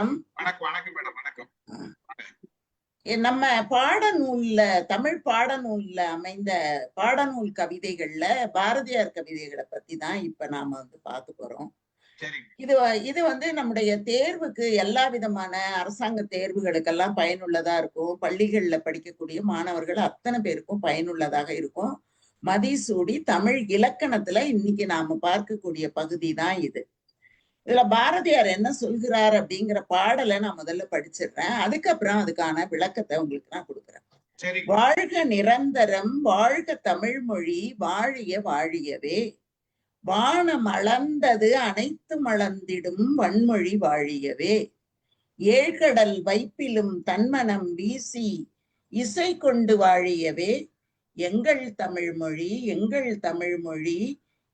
வணக்கம் வணக்கம் மேடம் வணக்கம். நம்ம பாடநூல்ல தமிழ் பாடநூல்ல அமைந்த பாடநூல் கவிதைகள்ல பாரதியார் கவிதைகளை பத்தி தான் இப்ப நாம பார்க்க போறோம். இது நம்முடைய தேர்வுக்கு எல்லா விதமான அரசாங்க தேர்வுகளுக்கெல்லாம் பயனுள்ளதா இருக்கும். பள்ளிகள்ல படிக்கக்கூடிய மாணவர்கள் அத்தனை பேருக்கும் பயனுள்ளதாக இருக்கும். மதிசூடி தமிழ் இலக்கணத்துல இன்னைக்கு நாம பார்க்கக்கூடிய பகுதி தான் இது. இதுல பாரதியார் என்ன சொல்கிறார் அப்படிங்கிற பாடலை நான் முதல்ல படிச்சிடுறேன். அதுக்கப்புறம் அதுக்கான விளக்கத்தை உங்களுக்கு நான் கொடுக்குறேன். வாழ்க நிரந்தரம், வாழ்க தமிழ் மொழி, வாழிய வாழியவே. வானம் அளந்தது அனைத்து மளந்திடும் வன்மொழி வாழியவே. ஏழ்கடல் வைப்பிலும் தன்மனம் வீசி இசை கொண்டு வாழியவே. எங்கள் தமிழ் மொழி, எங்கள் தமிழ் மொழி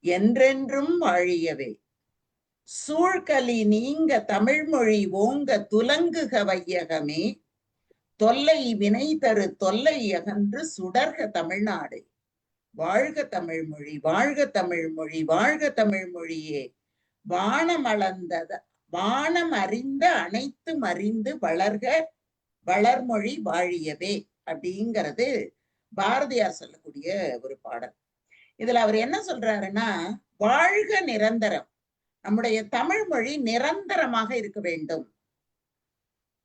என்றென்றும் வாழியவே. சூழ்கலி நீங்க தமிழ்மொழி ஓங்க துலங்குக வையகமே. தொல்லை வினை தரு தொல்லை அகன்று சுடர்க தமிழ்நாடு. வாழ்க தமிழ்மொழி, வாழ்க தமிழ்மொழி, வாழ்க தமிழ்மொழியே. வானம் அளந்தத வானம் அறிந்த அனைத்தும் அறிந்து வளர்க வளர்மொழி வாழியவே அப்படிங்கிறது பாரதியார் சொல்லக்கூடிய ஒரு பாடல். இதுல அவர் என்ன சொல்றாருன்னா, வாழ்க நிரந்தரம், நம்முடைய தமிழ் மொழி நிரந்தரமாக இருக்க வேண்டும்.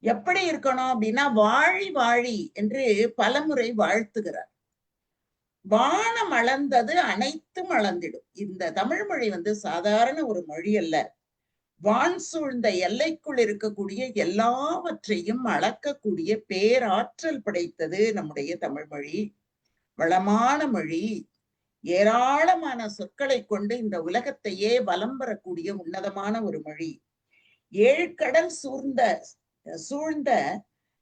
எப்படி இருக்கணும் அப்படின்னா, வாழி வாழி என்று பலமுறை வாழ்த்துகிறார். வானம் அளந்தது அனைத்தும் அளந்திடும். இந்த தமிழ் மொழி சாதாரண ஒரு மொழி அல்ல. வான் சூழ்ந்த எல்லைக்குள் இருக்கக்கூடிய எல்லாவற்றையும் அளக்கக்கூடிய பேராற்றல் படைத்தது நம்முடைய தமிழ் மொழி. வளமான மொழி, ஏராளமான சொற்களை கொண்டு இந்த உலகத்தையே வலம் வரக்கூடிய உன்னதமான ஒரு மொழி. ஏழ்கடல் சூழ்ந்த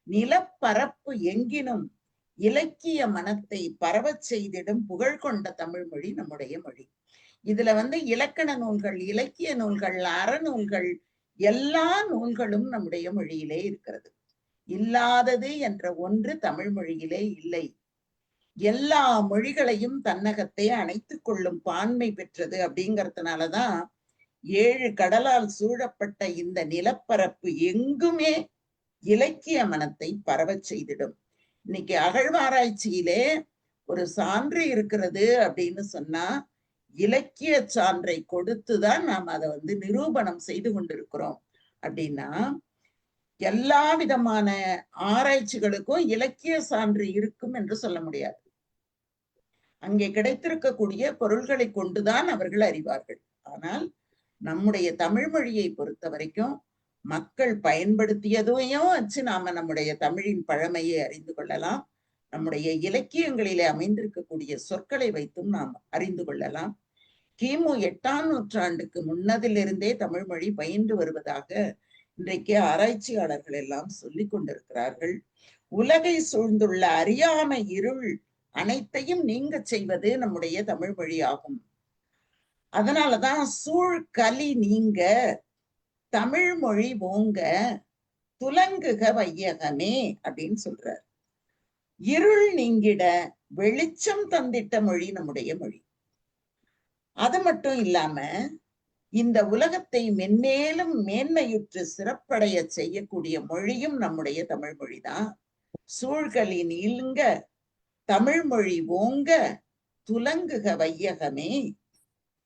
நிலப்பரப்பு எங்கினும் இலக்கிய மனத்தை பரவச் செய்திடும் புகழ் கொண்ட தமிழ் மொழி நம்முடைய மொழி. இதுல இலக்கண நூல்கள், இலக்கிய நூல்கள், அறநூல்கள், எல்லா நூல்களும் நம்முடைய மொழியிலே இருக்கிறது. இல்லாதது என்ற ஒன்று தமிழ் மொழியிலே இல்லை. எல்லா மொழிகளையும் தன்னகத்தை அணைத்துக் கொள்ளும் பான்மை பெற்றது. அப்படிங்கறதுனாலதான் 7 கடலால் சூழப்பட்ட இந்த நிலப்பரப்பு எங்குமே இலக்கிய மனத்தை பரவச் செய்திடும். இன்னைக்கு அகழ்வாராய்ச்சியிலே ஒரு சான்று இருக்கிறது அப்படின்னு சொன்னா, இலக்கிய சான்றை கொடுத்துதான் நாம் அதை நிரூபணம் செய்து கொண்டிருக்கிறோம். அப்படின்னா எல்லா விதமான ஆராய்ச்சிகளுக்கும் இலக்கிய சான்று இருக்கும் என்று சொல்ல முடியாது. அங்கே கிடைத்திருக்கக்கூடிய பொருள்களை கொண்டுதான் அவர்கள் அறிவார்கள். ஆனால் நம்முடைய தமிழ் மொழியை பொறுத்த வரைக்கும் மக்கள் பயன்படுத்தியதையும் வச்சு நாம நம்முடைய தமிழின் பழமையை அறிந்து கொள்ளலாம். நம்முடைய இலக்கியங்களிலே அமைந்திருக்கக்கூடிய சொற்களை வைத்தும் நாம் அறிந்து கொள்ளலாம். கிமு 8ஆம் நூற்றாண்டுக்கு முன்னதிலிருந்தே தமிழ் மொழி பயின்று வருவதாக இன்றைக்கு ஆராய்ச்சியாளர்கள் எல்லாம் சொல்லிக் கொண்டிருக்கிறார்கள். உலகை சூழ்ந்துள்ள அறியாமை இருள் அனைத்தையும் நீங்க செய்வது நம்முடைய தமிழ் மொழி ஆகும். அதனாலதான் சூழ்கலி நீங்க தமிழ் மொழி ஓங்க துலங்குக வையகமே அப்படின்னு சொல்றார். இருள் நீங்கிட வெளிச்சம் தந்திட்ட மொழி நம்முடைய மொழி. அது மட்டும் இல்லாம இந்த உலகத்தை மென்மேலும் மேன்மையுற்று சிறப்படைய செய்யக்கூடிய மொழியும் நம்முடைய தமிழ் மொழிதான். சூழ்கலி நீங்க தமிழ் மொழி ஓங்க துலங்குக வையகமே.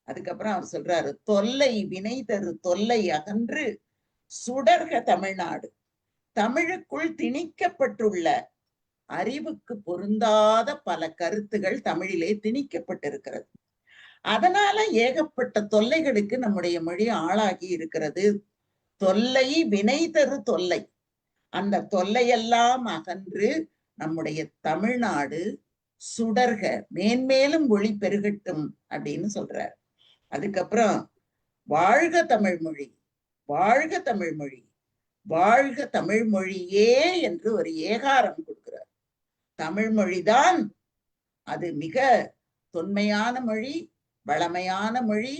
அதுக்கப்புறம் அவர் சொல்றாரு, தொல்லை வினை தரு தொல்லை அகன்று சுடர்க தமிழ்நாடு. தமிழுக்குள் திணிக்கப்பட்டுள்ள அறிவுக்கு பொருந்தாத பல கருத்துகள் தமிழிலே திணிக்கப்பட்டிருக்கிறது. அதனால ஏகப்பட்ட தொல்லைகளுக்கு நம்முடைய மொழி ஆளாகி இருக்கிறது. தொல்லை வினை தரு தொல்லை, அந்த தொல்லையெல்லாம் அகன்று நம்முடைய தமிழ்நாடு சுடர்க மேன்மேலும் ஒளி பெருகட்டும் அப்படின்னு சொல்றார். அதுக்கப்புறம் வாழ்க தமிழ் மொழி, வாழ்க தமிழ் மொழி, வாழ்க தமிழ் மொழியே என்று ஒரு ஏகாரம் கொடுக்கிறார். தமிழ் மொழிதான் அது மிக தொன்மையான மொழி, வளமையான மொழி,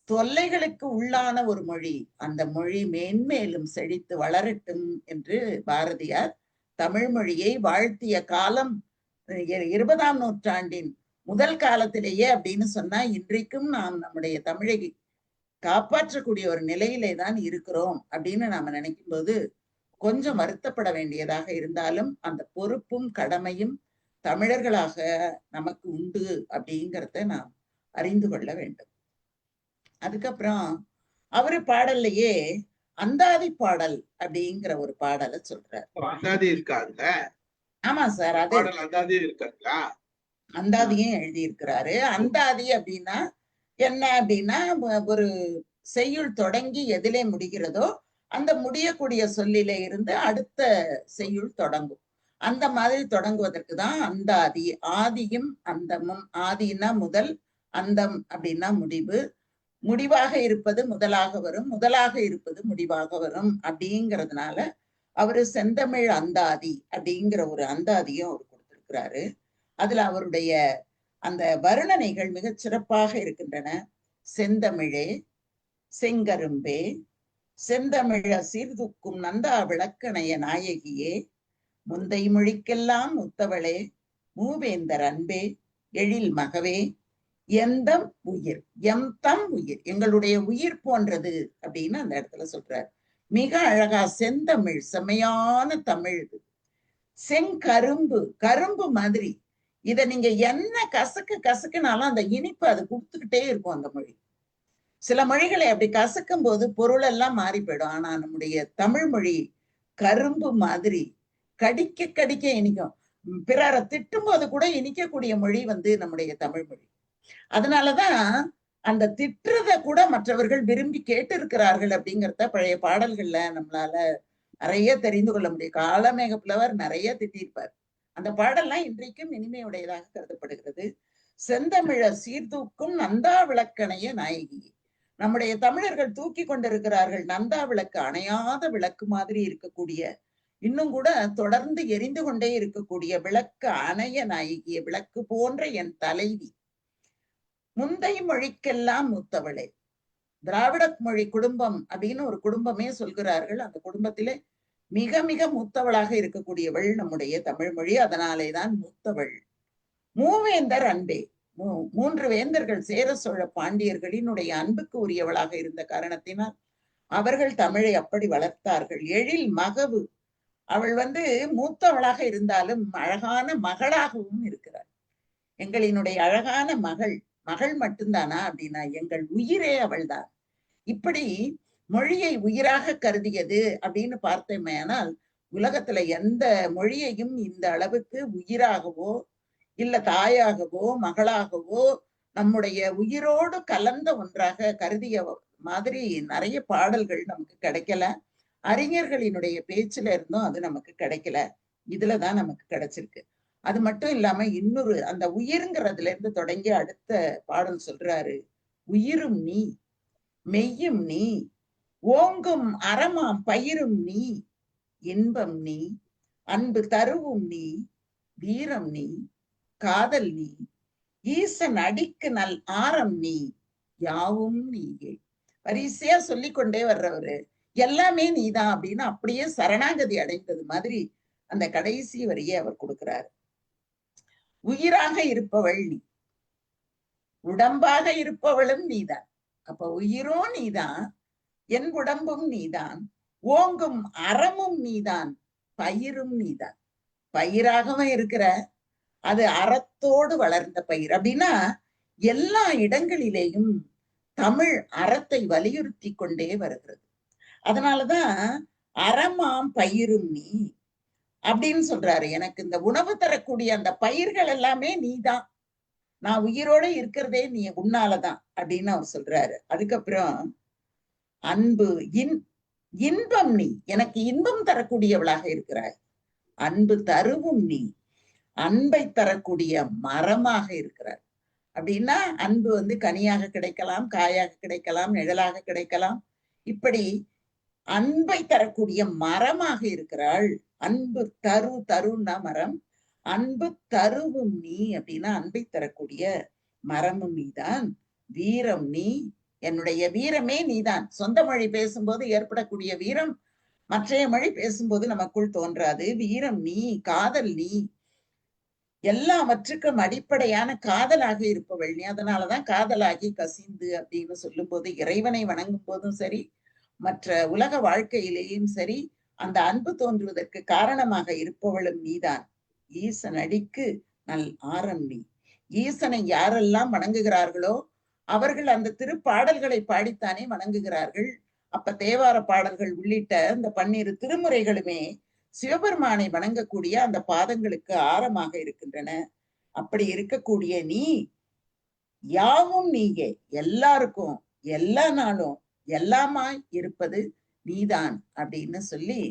தொல்லைகளுக்கு உள்ளான ஒரு மொழி. அந்த மொழி மேன்மேலும் செழித்து வளரட்டும் என்று பாரதியார் தமிழ் மொழியை வாழ்த்திய காலம் 20ஆம் நூற்றாண்டின் முதல் காலத்திலேயே அப்படின்னு சொன்னா, இன்றைக்கும் நாம் நம்முடைய தமிழை காப்பாற்றக்கூடிய ஒரு நிலையிலே தான் இருக்கிறோம் அப்படின்னு நாம நினைக்கும் போது கொஞ்சம் வருத்தப்பட வேண்டியதாக இருந்தாலும் அந்த பொறுப்பும் கடமையும் தமிழர்களாக நமக்கு உண்டு அப்படிங்கிறத நாம் அறிந்து கொள்ள வேண்டும். அதுக்கப்புறம் அவரு பாடல்லையே அந்தாதி பாடல் அப்படிங்கிற ஒரு பாடலை சொல்றார். அந்தாதி இருக்காங்க. ஆமா சார், அது பாடல் அந்தாதி இருக்காங்களா? அந்தாதியும் எழுதி இருக்கிறாரு. அந்தாதி அப்படின்னா என்ன அப்படின்னா, ஒரு செய்யுள் தொடங்கி எதிலே முடிகிறதோ அந்த முடியக்கூடிய சொல்லிலே இருந்து அடுத்த செய்யுள் தொடங்கும். அந்த மாதிரி தொடங்குவதற்கு தான் அந்தாதி. ஆதியும் அந்தமும், ஆதினா முதல், அந்தம் அப்படின்னா முடிவு. முடிவாக இருப்பது முதலாக வரும், முதலாக இருப்பது முடிவாக வரும் அப்படிங்கிறதுனால அவரு செந்தமிழ் அந்தாதி அப்படிங்கிற ஒரு அந்தாதியும் அவர் கொடுத்திருக்கிறாரு. அதுல அவருடைய அந்த வர்ணனைகள் மிகச் சிறப்பாக இருக்கின்றன. செந்தமிழே, செங்கரும்பே, செந்தமிழ சீர்தூக்கும் நந்தா விளக்கணைய நாயகியே, முந்தை மொழிக்கெல்லாம் முத்தவளே, மூவேந்தர் அன்பே, எழில் மகவே, எந்தம் உயிர், எம்தம் உயிர், எங்களுடைய உயிர் போன்றது அப்படின்னு அந்த இடத்துல சொல்றார். மிக அழகா செந்தமிழ், செம்மையான தமிழ். செங்கரும்பு, கரும்பு மாதிரி. இத நீங்க என்ன கசக்குனாலும் அந்த இனிப்பு அது கொடுத்துக்கிட்டே இருக்கும் அந்த மொழி. சில மொழிகளை அப்படி கசக்கும் போது பொருள் எல்லாம் மாறி போயிடும். ஆனா நம்முடைய தமிழ் மொழி கரும்பு மாதிரி கடிக்க கடிக்க இனிக்கும். பிறரை திட்டும் போது கூட இனிக்கக்கூடிய மொழி நம்முடைய தமிழ் மொழி. அதனாலதான் அந்த திட்டுறத கூட மற்றவர்கள் விரும்பி கேட்டு இருக்கிறார்கள் அப்படிங்கிறத பழைய பாடல்கள்ல நம்மளால நிறைய தெரிந்து கொள்ள முடியும். காலமேக புலவர் நிறைய திட்டிருப்பார். அந்த பாடல்லாம் இன்றைக்கும் இனிமையுடையதாக கருதப்படுகிறது. செந்தமிழ சீர்தூக்கும் நந்தா விளக்கணைய நாயகி. நம்முடைய தமிழர்கள் தூக்கி கொண்டிருக்கிறார்கள் நந்தா விளக்கு, அணையாத விளக்கு மாதிரி இருக்கக்கூடிய, இன்னும் கூட தொடர்ந்து எரிந்து கொண்டே இருக்கக்கூடிய விளக்கு அணைய நாயகிய, விளக்கு போன்ற என் தலைவி. முந்தை மொழிக்கெல்லாம் மூத்தவளே. திராவிட மொழி குடும்பம் அப்படின்னு ஒரு குடும்பமே சொல்கிறார்கள். அந்த குடும்பத்திலே மிக மிக மூத்தவளாக இருக்கக்கூடியவள் நம்முடைய தமிழ் மொழி. அதனாலேதான் மூத்தவள். மூவேந்தர் அன்பே, மூன்று வேந்தர்கள் சேர சோழ பாண்டியர்களினுடைய அன்புக்கு உரியவளாக இருந்த காரணத்தினால் அவர்கள் தமிழை அப்படி வளர்த்தார்கள். எழில் மகவு, அவள் மூத்தவளாக இருந்தாலும் அழகான மகளாகவும் இருக்கிறாள். எங்களினுடைய அழகான மகள். மகள் மட்டும்தானா அப்படின்னா எங்கள் உயிரே அவள்தான். இப்படி மொழியை உயிராக கருதியது அப்படின்னு பார்த்தோமேனால் உலகத்துல எந்த மொழியையும் இந்த அளவுக்கு உயிராகவோ இல்ல தாயாகவோ மகளாகவோ நம்முடைய உயிரோடு கலந்த ஒன்றாக கருதிய மாதிரி நிறைய பாடல்கள் நமக்கு கிடைக்கல. அறிஞர்களினுடைய பேச்சுல இருந்தும் அது நமக்கு கிடைக்கல. இதுலதான் நமக்கு கிடைச்சிருக்கு. அது மட்டும் இல்லாம இன்னொரு அந்த உயிர்ங்கிறதுல இருந்து தொடங்கி அடுத்த பாடல் சொல்றாரு. உயிரும் நீ, மெய்யும் நீ, ஓங்கும் அறமாம் பயிரும் நீ, இன்பம் நீ, அன்பு தருவும் நீ, வீரம் நீ, காதல் நீ, ஈசன் அடிக்கு நல் ஆரம் நீ, யாவும் நீயே. வரிசையா சொல்லிக்கொண்டே வர்றவரு எல்லாமே நீதான் அப்படின்னு அப்படியே சரணாகதி அடைந்தது மாதிரி அந்த கடைசி வரியை அவர் கொடுக்கிறார். உயிராக இருப்பவள் நீ, உடம்பாக இருப்பவளும் நீதான். அப்ப உயிரும் நீதான், என் உடம்பும் நீதான், ஓங்கும் அறமும் நீதான், பயிரும் நீதான். பயிராகவும் இருக்கிற, அது அறத்தோடு வளர்ந்த பயிர் அப்படின்னா எல்லா இடங்களிலேயும் தமிழ் அறத்தை வலியுறுத்தி கொண்டே வருகிறது. அதனாலதான் அறமாம் பயிரும் நீ அப்படின்னு சொல்றாரு. எனக்கு இந்த உணவு தரக்கூடிய அந்த பயிர்கள் எல்லாமே நீதான், நான் உயிரோட இருக்கிறதே நீ உன்னாலதான் அப்படின்னு அவர் சொல்றாரு. அதுக்கப்புறம் அன்பு இன்பம் நீ, எனக்கு இன்பம் தரக்கூடியவளாக இருக்கிறாய். அன்பு தருவும் நீ, அன்பை தரக்கூடிய மரமாக இருக்கிறார். அப்படின்னா அன்பு கனியாக கிடைக்கலாம், காயாக கிடைக்கலாம், நிழலாக கிடைக்கலாம். இப்படி அன்பை தரக்கூடிய மரமாக இருக்கிறாள். அன்பு தருன்னா மரம், அன்பு தருவும் நீ அப்படின்னா அன்பை தரக்கூடிய மரமும் நீதான். வீரம் நீ, என்னுடைய வீரமே நீதான். சொந்த மொழி பேசும்போது ஏற்படக்கூடிய வீரம் மற்றைய மொழி பேசும்போது நமக்குள் தோன்றாது. வீரம் நீ, காதல் நீ, எல்லாவற்றுக்கும் அடிப்படையான காதலாக இருப்பவள் நீ. அதனாலதான் காதலாகி கசிந்து அப்படின்னு சொல்லும்போது இறைவனை வணங்கும் போதும் சரி, மற்ற உலக வாழ்க்கையிலேயும் சரி, அந்த அன்பு தோன்றுவதற்கு காரணமாக இருப்பவளும் நீதான். ஈசனடிக்கு நல் ஆரம் நீ. ஈசனை யாரெல்லாம் வணங்குகிறார்களோ அவர்கள் அந்த திருப்பாடல்களை பாடித்தானே வணங்குகிறார்கள். அப்ப தேவார பாடல்கள் உள்ளிட்ட இந்த 12 திருமுறைகளுமே சிவபெருமானை வணங்கக்கூடிய அந்த பாதங்களுக்கு ஆரமாக இருக்கின்றன. அப்படி இருக்கக்கூடிய நீ யாவும் நீயே, எல்லாருக்கும் எல்லா நாளும் எல்லாமாய் இருப்பது நீதான் அப்படின்னு சொல்லி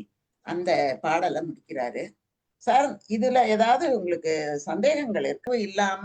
அந்த பாடலை முடிக்கிறாரு. சார், இதுல ஏதாவது உங்களுக்கு சந்தேகங்கள் இருக்கோ இல்லாம